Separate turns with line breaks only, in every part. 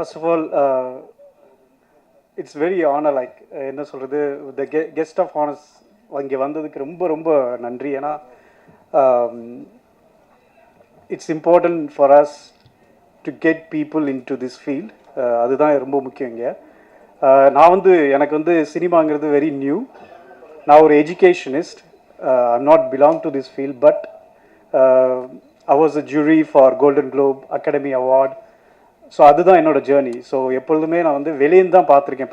First of all, it's very honor, like என்ன சொல்கிறது, the guest of honors இங்கே வந்ததுக்கு ரொம்ப ரொம்ப நன்றி. ஏன்னா it's important for us to get people into this field. அதுதான் ரொம்ப முக்கியம் இங்கே. நான் எனக்கு சினிமாங்கிறது வெரி நியூ. நான் ஒரு educationist. I'm not belong to this field, but I was a jury for Golden Globe Academy Award. So அதுதான் என்னோடய ஜேர்னி. ஸோ எப்பொழுதுமே நான் வெளியேந்து தான் பார்த்துருக்கேன்.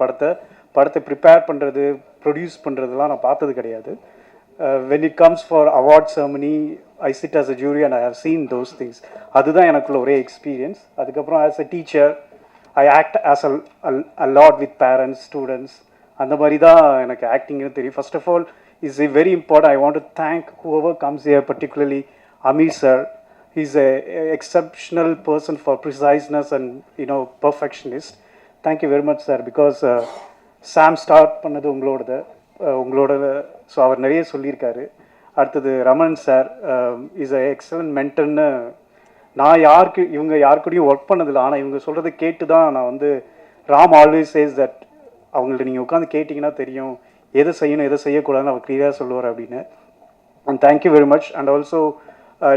படத்தை ப்ரிப்பேர் பண்ணுறது, ப்ரொடியூஸ் பண்ணுறதுலாம் நான் பார்த்தது கிடையாது. when it comes for award ceremony, I sit as a jury and I have seen those things. அதுதான் எனக்குள்ள ஒரே எக்ஸ்பீரியன்ஸ். அதுக்கப்புறம் as a teacher, I act as a lot with parents, students. அந்த மாதிரி தான் எனக்கு ஆக்டிங்னு தெரியும். First of all, is very important. I want to thank whoever comes here, particularly Amir sir. He's an exceptional person for preciseness and perfectionist. Thank you very much sir, because Sam start பண்ணது உங்களோட so அவர் நிறைய சொல்லியிருக்காரு. அடுத்தது Raman sir is a excellent மென்டர்னு. நான் இவங்க யாருக்கூடையும் work பண்ணதில்லை, ஆனால் இவங்க சொல்கிறத கேட்டு தான் நான் ராம் ஆல்வேஸ் சேஸ் தட் அவங்கள்ட்ட நீங்கள் உட்காந்து கேட்டிங்கன்னா தெரியும் எதை செய்யணும் எதை செய்யக்கூடாதுன்னு அவர் கிளியராக சொல்லுவார் அப்படின்னு. And thank you very much. And also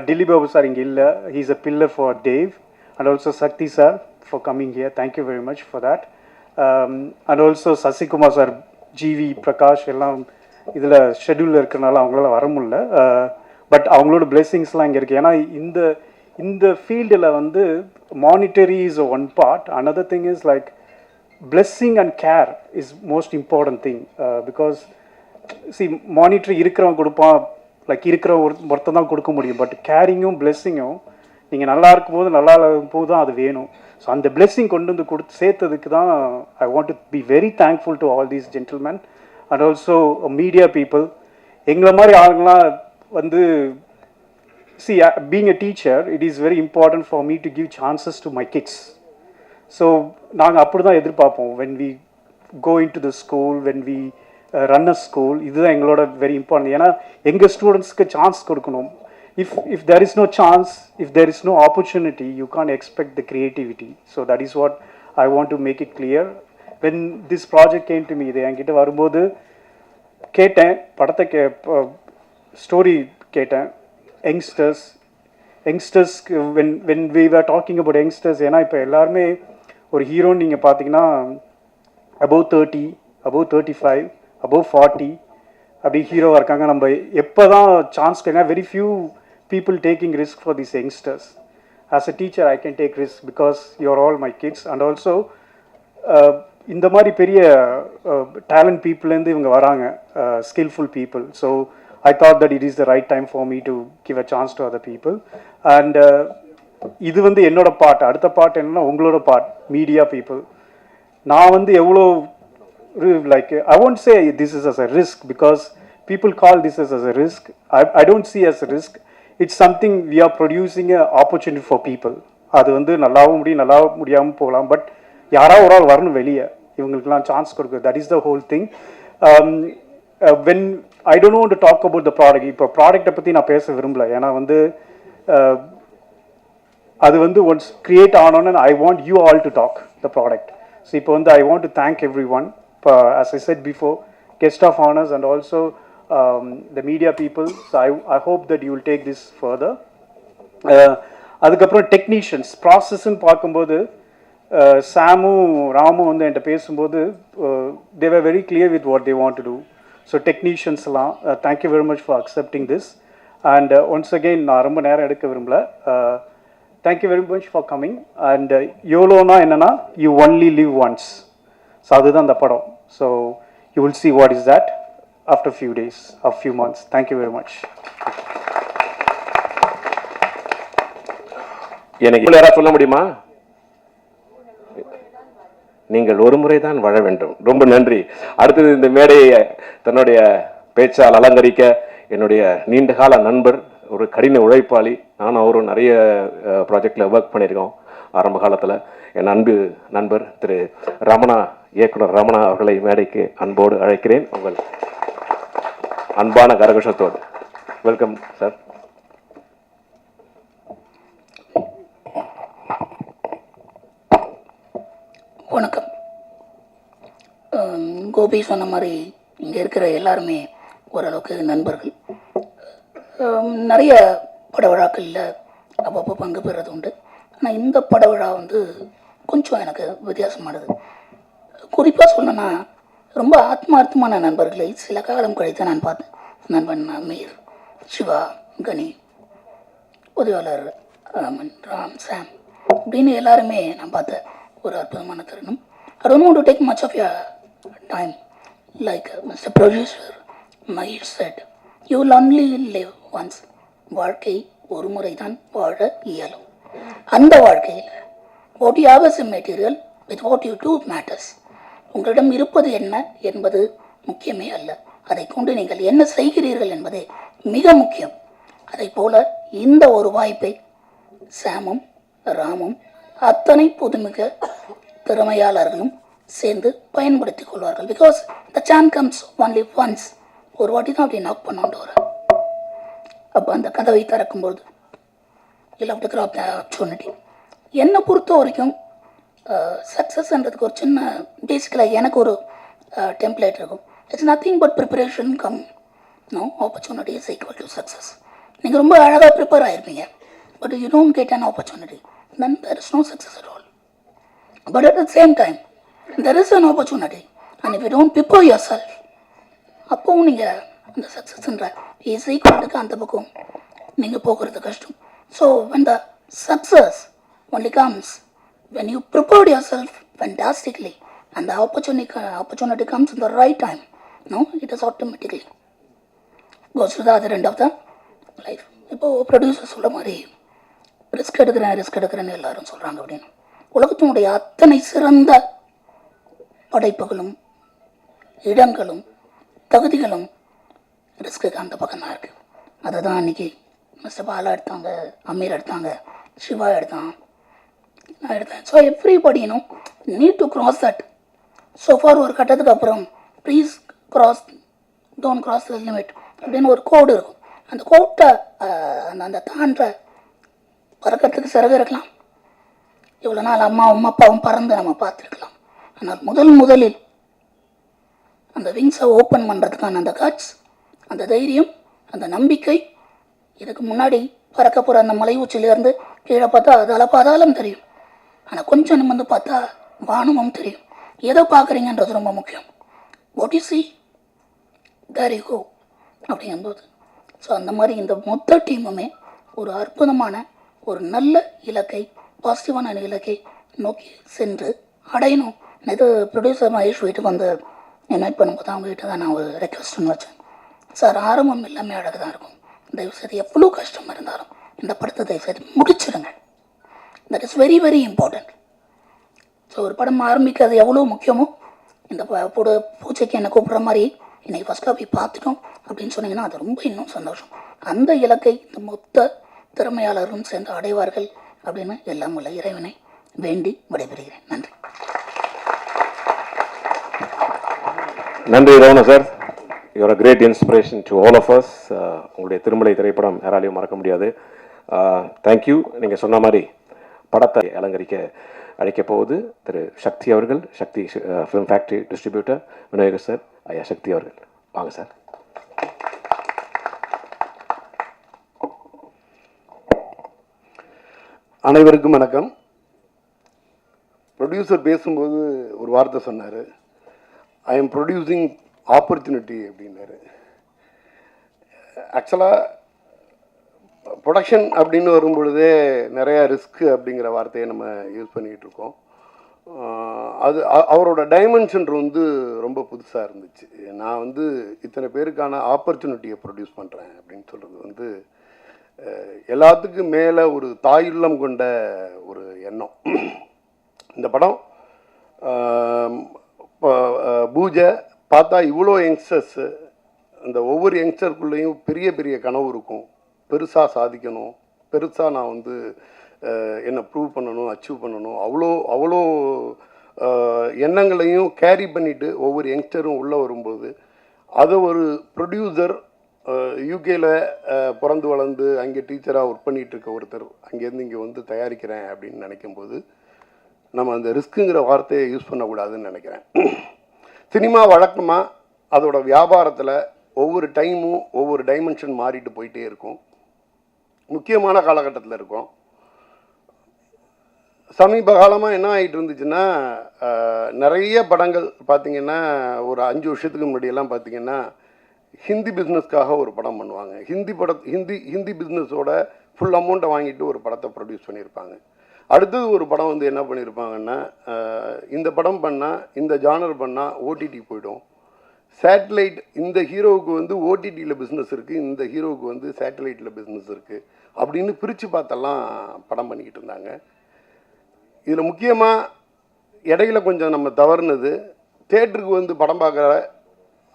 Dilip Babu sir inge illa, he is a pillar for Dave, and also Sakti sir for coming here. Thank you very much for that. And also Sasikumar sir, GV Prakash எல்லாம் இதில் ஷெட்யூலில் இருக்கிறனால அவங்களால வர முடியல. But அவங்களோட பிளெஸிங்ஸ்லாம் இங்கே இருக்குது. ஏன்னா இந்த ஃபீல்டில் monetary is one part. another thing is like blessing and care is most important thing, because see monetary இருக்கிறவன் கொடுப்பான், லைக் இருக்கிற ஒருத்தன் தான் கொடுக்க முடியும். பட் கேரிங்கும் பிளெஸ்ஸிங்கும் நீங்கள் நல்லா இருக்கும்போது நல்லா இருக்கும்போது தான் அது வேணும். ஸோ அந்த பிளெஸ்ஸிங் கொண்டு கொடுத்து சேர்த்ததுக்கு தான் I want to be very thankful to all these gentlemen and also media people. எங்களை மாதிரி ஆளுங்களாம் see being a teacher, it is very important for me to give chances to my kids. So நாங்கள் அப்படி தான் எதிர்பார்ப்போம். when we go into the school, when we run a school, இதுதான் எங்களோட very important. ஏன்னா எங்கள் ஸ்டூடெண்ட்ஸ்க்கு சான்ஸ் கொடுக்கணும். If there is no chance, if there is no opportunity, you can't expect the creativity. So that is what I want to make it clear. When this project came to me, இது என்கிட்ட வரும்போது கேட்டேன், படத்தை story கேட்டேன். Youngsters when we were talking about youngsters, ஏன்னா இப்போ எல்லாருமே ஒரு ஹீரோன்னு நீங்கள் பார்த்தீங்கன்னா above 30, above 35, above 40 அப்படி ஹீரோவாக இருக்காங்க. நம்ம எப்போ தான் சான்ஸ் கேட்க, very few people taking risk for this youngsters. As a teacher I can take risk because you are all my kids. And also இந்த மாதிரி பெரிய டேலண்ட் பீப்புளேருந்து இவங்க வராங்க, skilful people. So I thought that it is the right time for me to give a chance to other people. And இது என்னோட part. அடுத்த part என்னன்னா உங்களோட பார்ட், மீடியா பீப்புள். நான் எவ்வளோ like I won't say this is as a risk, because people call this as a risk. I don't see as a risk. It's something we are producing a opportunity for people. அது நல்லாவும் முடியும், நல்லா முடியாமல் போகலாம். But யாராவது ஒரு ஆள் வரணும் வெளியே, இவங்களுக்குலாம் சான்ஸ் கொடுக்குறது. That is the whole thing. When I don't want to talk about the product. இப்போ ப்ராடக்டை பற்றி நான் பேச விரும்பல. ஏன்னா அது ஒன்ஸ் கிரியேட் ஆனோன்னு I want you all to talk the product. So இப்போ I want to thank everyone. As I said before, guest of honors and also the media people. So I hope that you will take this further. அதுக்கப்புறம் technicians ப்ராசஸ்ன்னு பார்க்கும்போது சாமும் ராமும் என்கிட்ட பேசும்போது they were very clear with what they want to do. So டெக்னீஷியன்ஸ்லாம் thank you very much for accepting this. And once again நான் ரொம்ப நேரம் எடுக்க விரும்பல. Thank you very much for coming. And YOLOனா என்னன்னா you only live once. So அதுதான் அந்த படம். So you will see what is that after few days or few months. Thank you very much.
எனக்கு யாராவது சொல்ல முடியுமா? நீங்கள் ஒரு முறை தான் வாழ வேண்டும். ரொம்ப நன்றி. அடுத்தது இந்த மேடையை தன்னுடைய பேச்சால் அலங்கரிக்க என்னுடைய நீண்டகால நண்பர், ஒரு கடின உழைப்பாளி. நானும் அவரும் நிறைய ப்ராஜெக்டில் ஒர்க் பண்ணியிருக்கோம் ஆரம்ப காலத்தில். என் அன்பு நண்பர் திரு ரமணா, இயக்குனர் ரமணா அவர்களை மேடைக்கு அன்போடு அழைக்கிறேன். உங்கள் அன்பான கரகோஷத்தோடு வெல்கம் சார்.
கோபி சொன்ன மாதிரி இங்கே இருக்கிற எல்லாருமே ஓரளவுக்கு நண்பர்கள். நிறைய பட விழாக்களில் அப்பப்போ பங்கு பெறுறது உண்டு. ஆனால் இந்த பட விழா வந்து கொஞ்சம் எனக்கு வித்தியாசமானது. குறிப்பாக சொல்லணும்னா ரொம்ப ஆத்மார்த்தமான நண்பர்களை சில காலம் கழித்து நான் பார்த்தேன். நண்பன் மீர், சிவா, கனி, உதவியாளர் ராம், சாம் அப்படின்னு எல்லாருமே நான் பார்த்த ஒரு அற்புதமான தருணம். I don't want to take much of your time. Like Mr. Producer Mahesh said, you will only live once. வாழ்க்கை ஒரு முறை தான் வாழ இயலும். அந்த வாழ்க்கையில் what you have as a material with what you do matters. உங்களிடம் இருப்பது என்ன என்பது முக்கியமே அல்ல, அதை கொண்டு நீங்கள் என்ன செய்கிறீர்கள் என்பதே மிக முக்கியம். அதை போல இந்த ஒரு வாய்ப்பை சாமும் ராமும் அத்தனை புதுமிக திறமையாளர்களும் சேர்ந்து பயன்படுத்திக் கொள்வார்கள். Because the chance comes only once. ஒரு வாட்டி தான் அப்படி நாக் பண்ணோண்டு வர. அப்போ அந்த கதவை திறக்கும்போது you love to grab the opportunity. என்னை பொறுத்த வரைக்கும் சக்ஸஸ்ன்றதுக்கு ஒரு சின்ன பேசிக்கலாக எனக்கு ஒரு டெம்ப்ளேட் இருக்கும். It's nothing but preparation come no opportunity is equal to success. நீங்கள் ரொம்ப அழகாக ப்ரிப்பேர் ஆகிருப்பீங்க, but you don't get an opportunity, then there is no success at all. But at the same time, there is an opportunity, and if you don't prepare yourself, அப்போவும் நீங்கள் அந்த சக்ஸஸ்ன்ற is ஈக்குவலுக்கு அந்த பக்கம் நீங்கள் போகிறது கஷ்டம். So when the success only comes when you prepared yourself fantastically and the opportunity comes in the right time, no, it is automatically goes to the other end of the life. இப்போது producer சொல்ல மாதிரி risk எடுக்கிறேன்னு எல்லாரும் சொல்கிறாங்க அப்படின்னு. உலகத்தினுடைய அத்தனை சிறந்த படைப்புகளும் இடங்களும் தகுதிகளும் ரிஸ்க்கு அந்த பக்கம் தான் இருக்குது. அதை தான் அன்றைக்கி மிஸ்டர் பாலா எடுத்தாங்க, அமீர் எடுத்தாங்க, சிவா எடுத்தான், நான் எடுத்தேன். So everybody need to cross that. So for ஒரு கட்டத்துக்கு அப்புறம் please don't cross the limit அப்படின்னு ஒரு கோடு இருக்கும். அந்த கோட்டை அந்த தாண்ட பறக்கிறதுக்கு சிறகு இருக்கலாம். இவ்வளோ நாள் அம்மாவும் அப்பாவும் பறந்து நம்ம பார்த்துருக்கலாம். ஆனால் முதலில் அந்த விங்ஸை ஓப்பன் பண்ணுறதுக்கான அந்த கட்ஸ், அந்த தைரியம், அந்த நம்பிக்கை, இதுக்கு முன்னாடி பறக்க போகிற அந்த மலை உச்சிலேருந்து கீழே பார்த்தா அது பாதாளம் தெரியும். ஆனால் கொஞ்சம் நிமிர்ந்து பார்த்தா வானமும் தெரியும். எதை பார்க்குறீங்கன்றது ரொம்ப முக்கியம். What you see, there you go அப்படிங்கும்போது. ஸோ அந்த மாதிரி இந்த மொத்த டீமுமே ஒரு அற்புதமான ஒரு நல்ல இலக்கை, பாசிட்டிவான இலக்கை நோக்கி சென்று அடையணும். இது ப்ரொடியூசர் மகேஷ் வீட்டுக்கு வந்து இன்வைட் பண்ணும்போது அவங்க வீட்டை தான் நான் ஒரு ரெக்வஸ்ட்னு வச்சேன். சார், ஆரம்பம் எல்லாமே அழகு தான் இருக்கும். தயவுசெய்து எவ்வளோ கஷ்டம் இருந்தாலும் இந்த படத்தை தயவுசெய்து முடிச்சிடுங்க. That is very very important. So ஒரு படம் ஆரம்பிக்கிறது எவ்வளோ முக்கியமோ, இந்த பூஜைக்கு என்னை கூப்பிட்ற மாதிரி இன்றைக்கி ஃபஸ்ட் காப்பி பார்த்துட்டோம் அப்படின்னு சொன்னீங்கன்னா அது ரொம்ப இன்னும் சந்தோஷம். அந்த இலக்கை இந்த மொத்த திறமையாளரும் சேர்ந்து அடைவார்கள் அப்படின்னு எல்லாம் உள்ள இறைவனை வேண்டி விடைபெறுகிறேன். நன்றி.
நன்றி Ravana sir. You're a great inspiration to all of us. உங்களுடைய திருமலை திரைப்படம் யாராலையும் மறக்க முடியாது. தேங்க்யூ. நீங்கள் சொன்ன மாதிரி படத்தை அலங்கரிக்க அழைக்கப் போவது திரு சக்தி அவர்கள், Sakthi film factory distributor Vinayagar sir. ஐயா சக்தி அவர்கள் வாங்க சார்.
அனைவருக்கும் வணக்கம். ப்ரொடியூசர் பேசும்போது ஒரு வார்த்தை சொன்னார், ஐ எம் ப்ரொடியூசிங் ஆப்பர்ச்சுனிட்டி அப்படின்னாரு. ஆக்சுவலாக ப்ரொடக்ஷன் அப்படின்னு வரும்பொழுதே நிறையா ரிஸ்க்கு அப்படிங்கிற வார்த்தையை நம்ம யூஸ் பண்ணிக்கிட்டு இருக்கோம். அது அவரோட டைமென்ஷன் வந்து ரொம்ப புதுசாக இருந்துச்சு. நான் வந்து இத்தனை பேருக்கான ஆப்பர்ச்சுனிட்டியை ப்ரொடியூஸ் பண்ணுறேன் அப்படின்னு சொல்கிறது வந்து எல்லாத்துக்கும் மேலே ஒரு தாயுள்ளம் கொண்ட ஒரு எண்ணம். இந்த படம் பூஜை பார்த்தா இவ்வளோ யங்ஸ்டர்ஸு, அந்த ஒவ்வொரு யங்ஸ்டருக்குள்ளேயும் பெரிய பெரிய கனவு இருக்கும். பெருசாக சாதிக்கணும், பெருசாக நான் வந்து என்னை ப்ரூவ் பண்ணணும், அச்சீவ் பண்ணணும், அவ்வளோ எண்ணங்களையும் கேரி பண்ணிவிட்டு ஒவ்வொரு யங்ஸ்டரும் உள்ளே வரும்போது அதை ஒரு ப்ரொடியூசர் யூகேயில் பிறந்து வளர்ந்து அங்கே டீச்சராக ஒர்க் பண்ணிகிட்டு இருக்க ஒருத்தர் அங்கேருந்து இங்கே வந்து தயாரிக்கிறேன் அப்படின்னு நினைக்கும்போது நம்ம அந்த ரிஸ்க்குங்கிற வார்த்தையை யூஸ் பண்ணக்கூடாதுன்னு நினைக்கிறேன். சினிமா வழக்கமாக அதோட வியாபாரத்தில் ஒவ்வொரு டைமும் ஒவ்வொரு டைமென்ஷன் மாறிட்டு போயிட்டே இருக்கும். முக்கியமான காலகட்டத்தில் இருக்கும். சமீப காலமாக என்ன ஆகிட்டு இருந்துச்சுன்னா, நிறைய படங்கள் பார்த்திங்கன்னா ஒரு 5 வருஷத்துக்கு முன்னாடியெல்லாம் பார்த்திங்கன்னா ஹிந்தி பிஸ்னஸ்க்காக ஒரு படம் பண்ணுவாங்க. ஹிந்தி பிஸ்னஸோட ஃபுல் அமௌண்ட்டை வாங்கிட்டு ஒரு படத்தை ப்ரொடியூஸ் பண்ணியிருப்பாங்க. அடுத்தது ஒரு படம் வந்து என்ன பண்ணியிருப்பாங்கன்னா, இந்த படம் பண்ணால், இந்த ஜானர் பண்ணால் ஓடிடி போயிடும், சேட்டலைட் இந்த ஹீரோவுக்கு வந்து ஓடிடியில் பிஸ்னஸ் இருக்குது, இந்த ஹீரோவுக்கு வந்து சேட்டலைட்டில் பிஸ்னஸ் இருக்குது அப்படின்னு பிரித்து பார்த்தெல்லாம் படம் பண்ணிக்கிட்டு இருந்தாங்க. இதில் முக்கியமாக இடையில கொஞ்சம் நம்ம தவறுனது, தேட்டருக்கு வந்து படம் பார்க்குற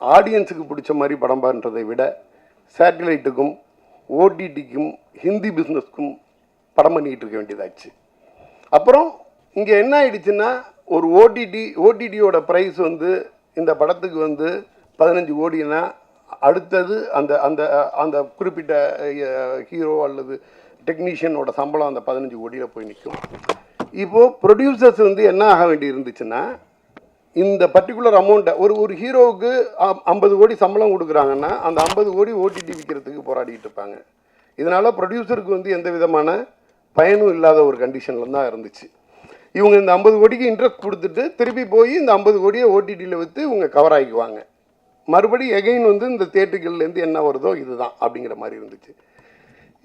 ஆடியன்ஸுக்கு பிடிச்ச மாதிரி படம் பண்ணுறதை விட சேட்டலைட்டுக்கும் ஓடிடிக்கும் ஹிந்தி பிஸ்னஸ்க்கும் படம் பண்ணிக்கிட்டு இருக்க வேண்டியதாச்சு. அப்புறம் இங்கே என்ன ஆயிடுச்சுன்னா, ஒரு ஓடிடியோட ப்ரைஸ் வந்து இந்த படத்துக்கு வந்து 15 கோடினா அடுத்தது அந்த அந்த அந்த குறிப்பிட்ட ஹீரோ அல்லது டெக்னீஷியனோட சம்பளம் அந்த 15 கோடியில் போய் நிற்கும். இப்போது ப்ரொடியூசர்ஸ் வந்து என்ன ஆக வேண்டி இருந்துச்சுன்னா, இந்த பர்டிகுலர் அமௌண்ட்டை ஒரு ஹீரோவுக்கு 50 கோடி சம்பளம் கொடுக்குறாங்கன்னா அந்த 50 கோடி ஓடிடி விற்கிறதுக்கு போராடிட்டு இருப்பாங்க. இதனால் ப்ரொடியூசருக்கு வந்து எந்த விதமான பயனும் இல்லாத ஒரு கண்டிஷனில் தான் இருந்துச்சு. இவங்க இந்த 50 கோடிக்கு இன்ட்ரெஸ்ட் கொடுத்துட்டு திருப்பி போய் இந்த 50 கோடியை ஓடிடியில் விற்று இவங்க கவர் ஆகிக்குவாங்க. மறுபடி எகைன் வந்து இந்த தேட்டர்கள்லேருந்து என்ன வருதோ இதுதான் அப்படிங்கிற மாதிரி இருந்துச்சு.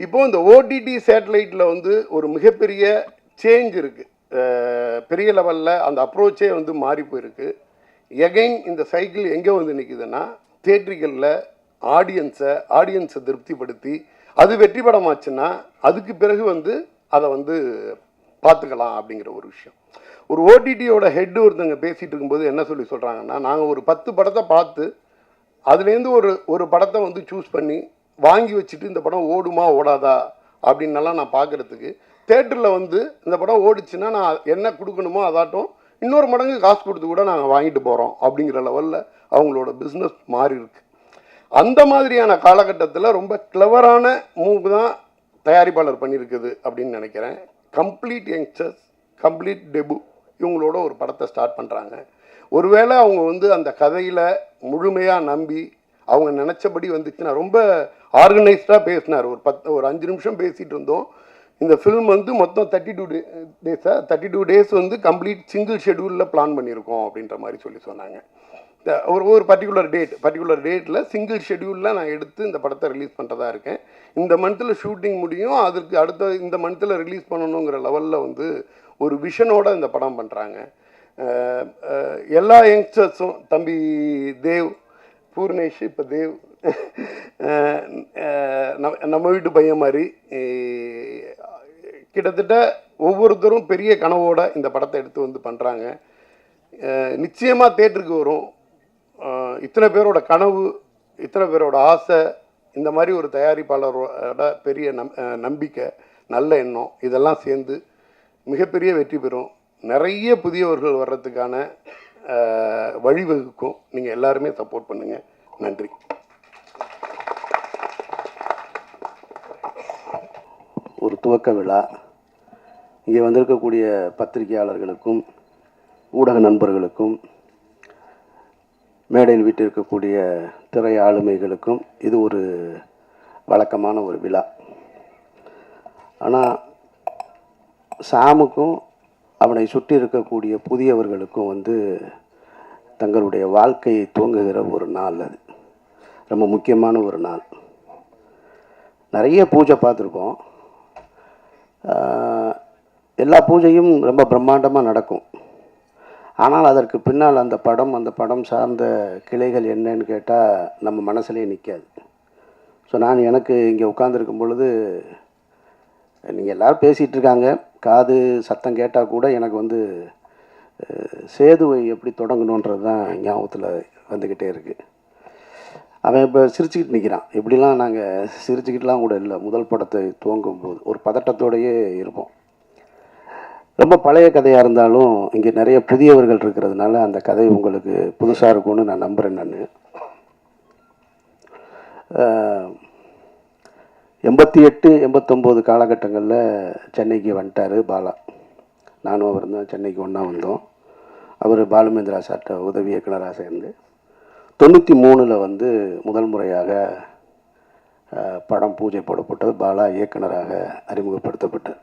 இப்போது இந்த ஓடிடி சேட்டலைட்டில் வந்து ஒரு மிகப்பெரிய சேஞ்ச் இருக்குது. பெரிய லெவலில் அந்த அப்ரோச்சே வந்து மாறி போயிருக்கு. எகைன் இந்த சைக்கிள் எங்கே வந்து நிற்குதுன்னா, தேட்டர்களில் ஆடியன்ஸை திருப்திப்படுத்தி அது வெற்றி படமாச்சுன்னா அதுக்கு பிறகு வந்து அதை வந்து பார்த்துக்கலாம் அப்படிங்கிற ஒரு விஷயம். ஒரு ஓடிடியோட ஹெட் ஒருத்தங்க பேசிகிட்டு இருக்கும்போது என்ன சொல்லி சொல்கிறாங்கன்னா, நாங்கள் ஒரு 10 படத்தை பார்த்து அதுலேருந்து ஒரு படத்தை வந்து சூஸ் பண்ணி வாங்கி வச்சுட்டு இந்த படம் ஓடுமா ஓடாதா அப்படின்னலாம் நான் பார்க்குறதுக்கு, தேட்டரில் வந்து இந்த படம் ஓடிச்சுன்னா நான் என்ன கொடுக்கணுமோ அதாட்டும் இன்னொரு மடங்கு காசு கொடுத்து கூட நாங்கள் வாங்கிட்டு போகிறோம் அப்படிங்கிற லெவலில் அவங்களோட பிஸ்னஸ் மாறி இருக்கு. அந்த மாதிரியான காலகட்டத்தில் ரொம்ப கிளவரான மூவ் தான் தயாரிப்பாளர் பண்ணியிருக்குது அப்படின்னு நினைக்கிறேன். கம்ப்ளீட் யங்ஸ்டர்ஸ், கம்ப்ளீட் டெபு இவங்களோட ஒரு படத்தை ஸ்டார்ட் பண்ணுறாங்க. ஒருவேளை அவங்க வந்து அந்த கதையில் முழுமையாக நம்பி அவங்க நினச்சபடி வந்துச்சுன்னா, ரொம்ப ஆர்கனைஸ்டாக பேசினார். ஒரு 5 நிமிஷம் பேசிகிட்டு இருந்தோம். இந்த ஃபில்ம் வந்து மொத்தம் 32 டேஸ் வந்து கம்ப்ளீட் சிங்கிள் ஷெடியூலில் பிளான் பண்ணியிருக்கோம் அப்படின்ற மாதிரி சொன்னாங்க. ஒரு பர்டிகுலர் டேட்டில் சிங்கிள் ஷெடியூலில் நான் எடுத்து இந்த படத்தை ரிலீஸ் பண்ணுறதா இருக்கேன். இந்த மந்தில் ஷூட்டிங் முடியும், அதுக்கு அடுத்த இந்த மந்தில் ரிலீஸ் பண்ணணுங்கிற லெவலில் வந்து ஒரு விஷனோட இந்த படம் பண்ணுறாங்க. எல்லா யங்ஸ்டர்ஸும், தம்பி தேவ், பூர்ணேஷ், இப்போ தேவ் நம்ம வீட்டு பையன் மாதிரி கிட்டத்தட்ட ஒவ்வொருத்தரும் பெரிய கனவோட இந்த படத்தை எடுத்து வந்து பண்ணுறாங்க. நிச்சயமாக தேட்டருக்கு வரும். இத்தனை பேரோட கனவு, இத்தனை பேரோட ஆசை, இந்த மாதிரி ஒரு தயாரிப்பாளரோட பெரிய நம்பிக்கை, நல்ல எண்ணம் இதெல்லாம் சேர்ந்து மிகப்பெரிய வெற்றி பெறும். நிறைய புதியவர்கள் வர்றதுக்கான வழிவகுக்கும். நீங்கள் எல்லாருமே சப்போர்ட் பண்ணுங்கள். நன்றி.
ஒரு துவக்க விழா. இங்கே வந்திருக்கக்கூடிய பத்திரிகையாளர்களுக்கும் ஊடக நண்பர்களுக்கும் மேடையில் வீட்டிருக்கக்கூடிய திரை ஆளுமைகளுக்கும் இது ஒரு வழக்கமான ஒரு விழா. ஆனால் சாமுக்கும் அவனை சுற்றி இருக்கக்கூடிய புதியவர்களுக்கும் வந்து தங்களுடைய வாழ்க்கையை துவங்குகிற ஒரு நாள். அது ரொம்ப முக்கியமான ஒரு நாள். நிறைய பூஜை பார்த்துருக்கோம். எல்லா பூஜையும் ரொம்ப பிரம்மாண்டமாக நடக்கும். ஆனால் அதற்கு பின்னால் அந்த படம் சார்ந்த கிளைகள் என்னன்னு கேட்டால் நம்ம மனசுலேயே நிற்காது. ஸோ நான் எனக்கு இங்கே உட்காந்துருக்கும் பொழுது நீங்கள் எல்லோரும் பேசிகிட்டு இருக்காங்க, காது சத்தம் கேட்டால் கூட எனக்கு வந்து சேதுவை எப்படி தொடங்கணுன்றது தான் ஞாபகத்தில் வந்துக்கிட்டே இருக்குது. அவன் இப்போ சிரிச்சுக்கிட்டு நிற்கிறான். இப்படிலாம் நாங்கள் சிரிச்சுக்கிட்டுலாம் கூட இல்லை. முதல் படத்தை துவங்கும் போது ஒரு பதட்டத்தோடையே இருப்போம். ரொம்ப பழைய கதையாக இருந்தாலும் இங்கே நிறைய புதியவர்கள் இருக்கிறதுனால அந்த கதை உங்களுக்கு புதுசாக இருக்கும்னு நான் நம்புகிறேன். நான் 88, 89 காலகட்டங்களில் சென்னைக்கு வந்துட்டார் பாலா. நானும் அவர் தான் சென்னைக்கு ஒன்றா வந்தோம். அவர் பாலுமேந்திரா சார்ட்ட உதவி இயக்குனராக சேர்ந்து 93 வந்து முதல் முறையாக படம் பூஜை போடப்பட்டது. பாலா இயக்குனராக அறிமுகப்படுத்தப்பட்டார்.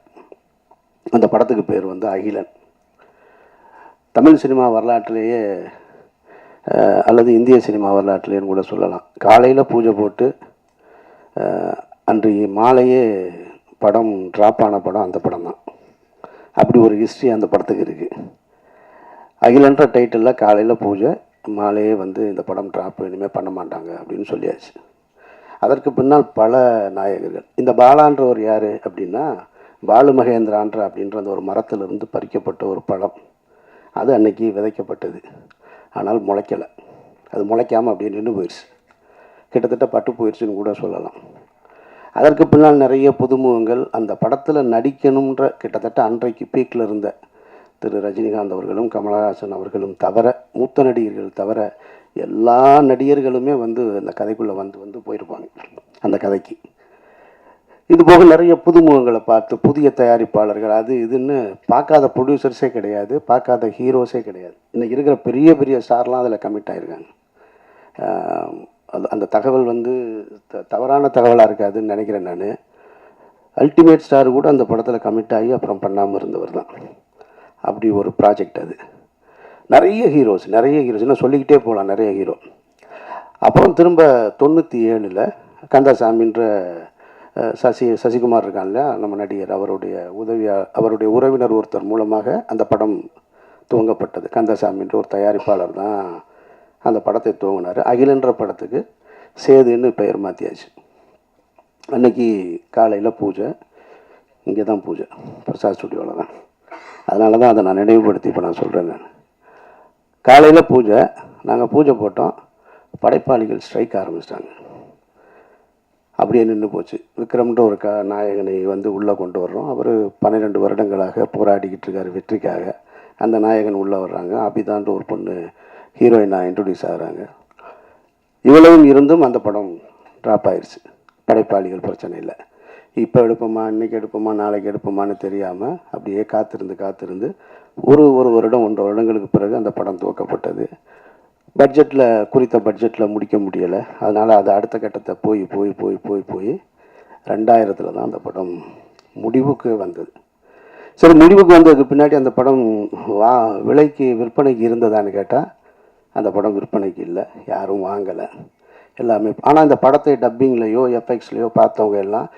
அந்த படத்துக்கு பேர் வந்து அகிலன். தமிழ் சினிமா வரலாற்றிலேயே அல்லது இந்திய சினிமா வரலாற்றிலேன்னு கூட சொல்லலாம், காலையில் பூஜை போட்டு அன்று மாலையே படம் ட்ராப் ஆன படம் அந்த படம் தான். அப்படி ஒரு ஹிஸ்ட்ரி அந்த படத்துக்கு இருக்குது. அகிலன்ற டைட்டிலில் காலையில் பூஜை, மாலையே வந்து இந்த படம் ட்ராப் இனிமேல் பண்ண மாட்டாங்க அப்படின்னு சொல்லியாச்சு. அதற்கு பின்னால் பல நாயகர்கள். இந்த பாலான்றவர் யார் அப்படின்னா, பாலு மகேந்திரான்ற அப்படின்ற அந்த ஒரு மரத்திலிருந்து பறிக்கப்பட்ட ஒரு பழம். அது அன்னைக்கு விதைக்கப்பட்டது, ஆனால் முளைக்கலை. அது முளைக்காமல் அப்படியே நின்று போயிடுச்சு, கிட்டத்தட்ட பட்டு போயிடுச்சுன்னு கூட சொல்லலாம். அதற்கு பின்னால் நிறைய புதுமுகங்கள் அந்த படத்தில் நடிக்கணுன்ற கிட்டத்தட்ட அன்றைக்கு பீக்கில் இருந்த திரு ரஜினிகாந்த் அவர்களும் கமலஹாசன் அவர்களும் தவிர, மூத்த நடிகர்கள் தவிர எல்லா நடிகர்களுமே வந்து அந்த கதைக்குள்ளே வந்து போயிருப்பாங்க அந்த கதைக்கு. இது போக நிறைய புதுமுகங்களை பார்த்து புதிய தயாரிப்பாளர்கள் அது இதுன்னு பார்க்காத ப்ரொடியூசர்ஸே கிடையாது, பார்க்காத ஹீரோஸே கிடையாது. இன்றைக்கி இருக்கிற பெரிய பெரிய ஸ்டார்லாம் அதில் கமிட் ஆகிருக்காங்க. அந்த தகவல் வந்து தவறான தகவலாக இருக்காதுன்னு நினைக்கிறேன் நான். அல்டிமேட் ஸ்டார் கூட அந்த படத்தில் கமிட் ஆகி அப்புறம் பண்ணாமல் இருந்தவர் தான். அப்படி ஒரு ப்ராஜெக்ட் அது. நிறைய ஹீரோஸ் இன்னும் சொல்லிக்கிட்டே போகலாம், நிறைய ஹீரோ. அப்புறம் திரும்ப 97 கந்தசாமின்ற சசிகுமார் இருக்காங்க நம்ம நடிகர், அவருடைய உறவினர் ஒருத்தர் மூலமாக அந்த படம் துவங்கப்பட்டது. கந்தசாமின்ற ஒரு தயாரிப்பாளர் தான் அந்த படத்தை துவங்கினார். அகிலன்ற படத்துக்கு சேதுன்னு பெயர் மாற்றியாச்சு. அன்னைக்கு காலையில் பூஜை, இங்கே தான் பூஜை, பிரசாத் ஸ்டுடியோவில் தான். அதனால தான் அதை நான் நினைவுபடுத்தி இப்போ நான் சொல்கிறேன். நான் காலையில் பூஜை, நாங்கள் பூஜை போட்டோம், படைப்பாளிகள் ஸ்ட்ரைக் ஆரம்பிச்சிட்டாங்க. அப்படியே நின்று போச்சு. விக்ரம்ன்ற ஒரு நாயகனை வந்து உள்ளே கொண்டு வர்றோம். அவர் 12 வருடங்களாக போராடிக்கிட்டு இருக்கார் வெற்றிக்காக. அந்த நாயகன் உள்ளே வர்றாங்க. அபிதான்ற ஒரு பொண்ணு ஹீரோயினாக இன்ட்ரடியூஸ் ஆகிறாங்க. இவ்வளவும் இருந்தும் அந்த படம் ட்ராப் ஆயிடுச்சு. படைப்பாளிகள் பிரச்சனை இல்லை. இப்போ எடுப்போமா, இன்றைக்கி எடுப்போமா, நாளைக்கு எடுப்போமான்னு தெரியாமல் அப்படியே காத்திருந்து ஒரு வருடம் 1.5 வருடங்களுக்கு பிறகு அந்த படம் துவக்கப்பட்டது. குறித்த பட்ஜெட்டில் முடிக்க முடியலை. அதனால் அது அடுத்த கட்டத்தை போய் 2000 தான் அந்த படம் முடிவுக்கு வந்தது. சரி, முடிவுக்கு வந்ததுக்கு பின்னாடி அந்த படம் விற்பனைக்கு இருந்ததான்னு கேட்டால் அந்த படம் விற்பனைக்கு இல்லை, யாரும் வாங்கலை எல்லாமே. ஆனால் இந்த படத்தை டப்பிங்லேயோ எஃப்எக்ஸ்லேயோ பார்த்தவங்க எல்லாம்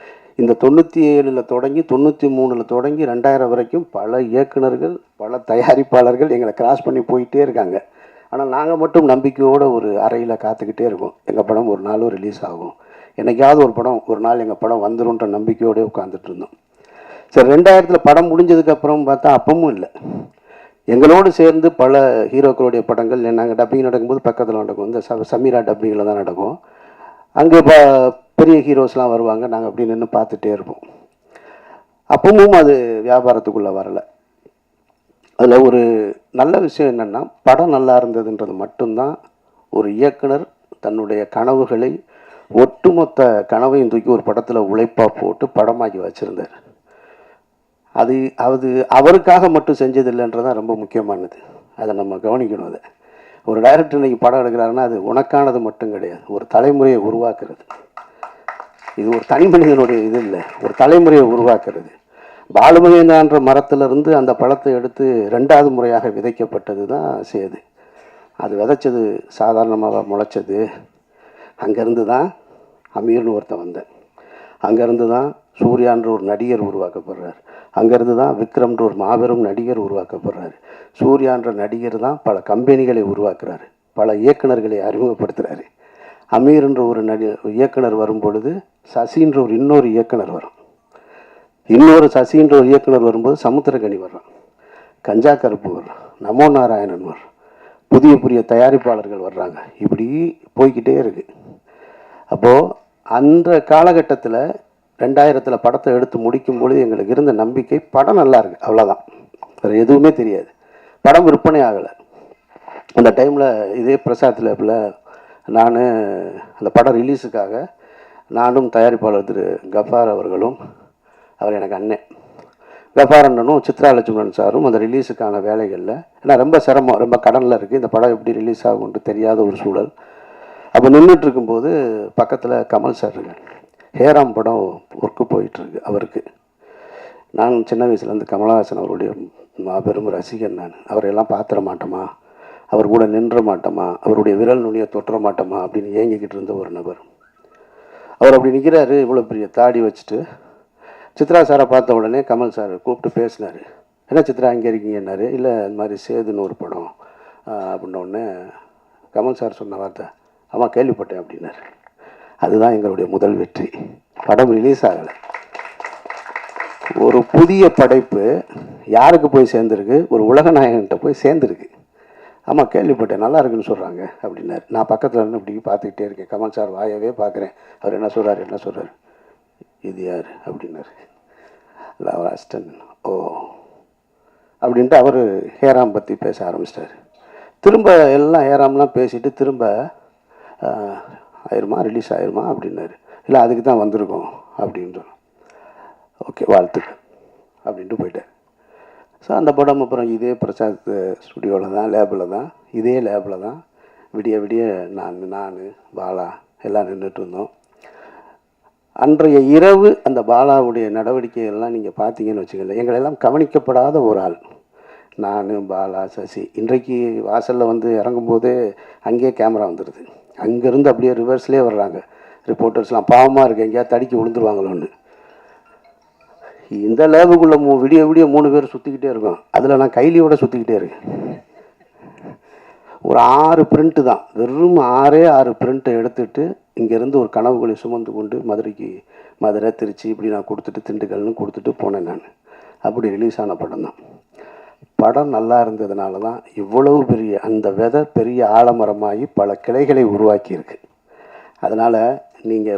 இந்த 97 தொடங்கி 93 தொடங்கி 2000 வரைக்கும் பல இயக்குனர்கள் பல தயாரிப்பாளர்கள் எங்களை கிராஸ் பண்ணி போயிட்டே இருக்காங்க. ஆனால் நாங்கள் மட்டும் நம்பிக்கையோடு ஒரு அறையில் காத்துக்கிட்டே இருக்கோம். எங்கள் படம் ஒரு நாளும் ரிலீஸ் ஆகும், என்றைக்காவது ஒரு நாள் எங்கள் படம் வந்துடும்ன்ற நம்பிக்கையோடு உட்காந்துட்டு இருந்தோம். சரி, 2000 படம் முடிஞ்சதுக்கப்புறம் பார்த்தா அப்பவும் இல்லை. எங்களோடு சேர்ந்து பல ஹீரோக்களுடைய படங்கள் நாங்கள் டப்பிங் நடக்கும்போது பக்கத்தில் நடக்கும். இந்த சமீரா டப்பிங்கில் தான் நடக்கும். அங்கே பெரிய ஹீரோஸ்லாம் வருவாங்க, நாங்கள் அப்படி நின்று பார்த்துட்டே இருப்போம். அப்பவும் அது வியாபாரத்துக்குள்ளே வரலை. அதில் ஒரு நல்ல விஷயம் என்னென்னா, படம் நல்லா இருந்ததுன்றது மட்டும்தான் ஒரு இயக்குனர் தன்னுடைய கனவுகளை ஒட்டுமொத்த கனவையும் தூக்கி ஒரு படத்தில் உழைப்பாக போட்டு படமாக்கி வச்சுருந்தார். அது அவருக்காக மட்டும் செஞ்சதில்லைன்றதான் ரொம்ப முக்கியமானது. அதை நம்ம கவனிக்கணும். அதை ஒரு டைரக்டர் இன்றைக்கி படம் எடுக்கிறாருன்னா அது உனக்கானது மட்டும் கிடையாது, ஒரு தலைமுறையை உருவாக்குறது. இது ஒரு தனி மனிதனுடைய இது இல்லை, ஒரு தலைமுறையை உருவாக்குறது. பாலுமகேந்திரான்ற மரத்திலிருந்து அந்த பழத்தை எடுத்து 2வது முறையாக விதைக்கப்பட்டது தான் சேது. அது விதைச்சது சாதாரணமாக முளைச்சது. அங்கேருந்து தான் அமீர்னு ஒருத்தன் வந்தேன். அங்கேருந்து தான் சூர்யான்ற ஒரு நடிகர் உருவாக்கப்படுறார். அங்கேருந்து தான் விக்ரம்ன்ற ஒரு மாபெரும் நடிகர் உருவாக்கப்படுறாரு. சூர்யான்ற நடிகர் தான் பல கம்பெனிகளை உருவாக்குறாரு, பல இயக்குனர்களை அறிமுகப்படுத்துகிறாரு. அமீர்ன்ற ஒரு இயக்குனர் வரும் பொழுது சசின்ற ஒரு இன்னொரு இயக்குனர் வரும். சசின்ற ஒரு இயக்குனர் வரும்போது சமுத்திரகனி வர்றான், கஞ்சா கருப்பு வர்றான், நமோ நாராயணன் வர்றான், புதிய தயாரிப்பாளர்கள் வர்றாங்க. இப்படி போய்கிட்டே இருக்கு. அப்போது அந்த காலகட்டத்தில் 2000 படத்தை எடுத்து முடிக்கும் பொழுது எங்களுக்கு இருந்த நம்பிக்கை படம் நல்லா இருக்குது, அவ்வளோதான், வேறு எதுவுமே தெரியாது. படம் விற்பனை ஆகலை. அந்த டைமில் இதே பிரசாத் லேபில் நான் அந்த படம் ரிலீஸுக்காக நானும் தயாரிப்பாளர் திரு கஃபார் அவர்களும், அவர் எனக்கு அண்ணன், கபாரண்ணனும் சித்ரா லட்சுமணன் சாரும் அந்த ரிலீஸுக்கான வேலைகளில், ஏன்னா ரொம்ப சிரமம், ரொம்ப கடனில் இருக்குது, இந்த படம் எப்படி ரிலீஸ் ஆகும்னு தெரியாத ஒரு சூழல். அப்போ நின்றுட்டு இருக்கும்போது பக்கத்தில் கமல் சார் இருக்கார். ஹேராம் படம் ஒர்க்கு போயிட்டுருக்கு அவருக்கு. நான் சின்ன வயசுலேருந்து கமலஹாசன் அவருடைய மாபெரும் ரசிகன். நான் அவரையெல்லாம் பார்த்துட மாட்டோமா, அவர் கூட நின்ற மாட்டோமா, அவருடைய விரல் நுனியை தொட்டுற மாட்டோமா அப்படின்னு ஏங்கிக்கிட்டு இருந்த ஒரு நபர். அவர் அப்படி நிற்கிறாரு, இவ்வளோ பெரிய தாடி வச்சுட்டு. சித்ரா சாரை பார்த்த உடனே கமல் சார் கூப்பிட்டு பேசினார். என்ன சித்ரா இங்கே இருக்கீங்கன்னாரு. இல்லை இந்த மாதிரி சேதுன்னு ஒரு படம் அப்படின்னோடனே கமல் சார் சொன்ன வார்த்தை, ஆமாம் கேள்விப்பட்டேன் அப்படின்னாரு. அதுதான் எங்களுடைய முதல் வெற்றி. படம் ரிலீஸ் ஆகலை, ஒரு புதிய படைப்பு யாருக்கு போய் சேர்ந்துருக்கு, ஒரு உலக நாயகன்கிட்ட போய் சேர்ந்துருக்கு. ஆமாம் கேள்விப்பட்டேன், நல்லா இருக்குன்னு சொல்கிறாங்க அப்படின்னாரு. நான் பக்கத்தில் இருந்து இப்படி பார்த்துக்கிட்டே இருக்கேன், கமல் சார் வாயவே பார்க்குறேன். அவர் என்ன சொல்கிறார், இது யார் அப்படின்னாரு. இல்லை அவர் அசிஸ்டன். ஓ அப்படின்ட்டு அவர் ஹேராம் பற்றி பேச ஆரம்பிச்சிட்டார். திரும்ப எல்லாம் ஹேராம்லாம் பேசிட்டு திரும்ப ஆயிருமா, ரிலீஸ் ஆயிருமா அப்படின்னாரு. இல்லை அதுக்கு தான் வந்திருக்கோம் அப்படின்னு சொன்னோம். ஓகே வாழ்த்துக்கள் அப்படின்ட்டு போயிட்டார். ஸோ அந்த படம் அப்புறம் இதே பிரசாத் ஸ்டுடியோவில் தான், லேபில் தான், இதே லேபில் தான் விடிய விடிய நான் பாலா எல்லாம் நின்றுட்டு இருந்தோம். அன்றைய இரவு அந்த பாலாவுடைய நடவடிக்கைகள்லாம் நீங்கள் பார்த்தீங்கன்னு வச்சுக்கல, எங்களெல்லாம் கவனிக்கப்படாத ஒரு ஆள். நான், பாலா, சசி. இன்றைக்கு வாசலில் வந்து இறங்கும்போதே அங்கேயே கேமரா வந்துடுது. அங்கேருந்து அப்படியே ரிவர்ஸ்லேயே வர்றாங்க ரிப்போர்ட்டர்ஸ்லாம். பாவமாக இருக்குது, எங்கேயாவது தடுக்கி விழுந்துருவாங்களோன்னு. இந்த லேபுக்குள்ளே விடிய விடிய 3 பேர் சுற்றிக்கிட்டே இருக்கோம். அதில் நான் கைலியோட சுற்றிக்கிட்டே இருக்கேன். ஒரு 6 பிரிண்ட்டு தான், வெறும் 6 பிரிண்ட்டை எடுத்துகிட்டு இங்கேருந்து ஒரு கனவுகளை சுமந்து கொண்டு மதுரை, திருச்சி இப்படி நான் கொடுத்துட்டு திண்டுக்கல்னு கொடுத்துட்டு போனேன் நான். அப்படி ரிலீஸ் ஆன படம் தான். படம் நல்லா இருந்ததுனால தான் இவ்வளவு பெரிய அந்த விதை பெரிய ஆலமரமாகி பல கிளைகளை உருவாக்கியிருக்கு. அதனால் நீங்கள்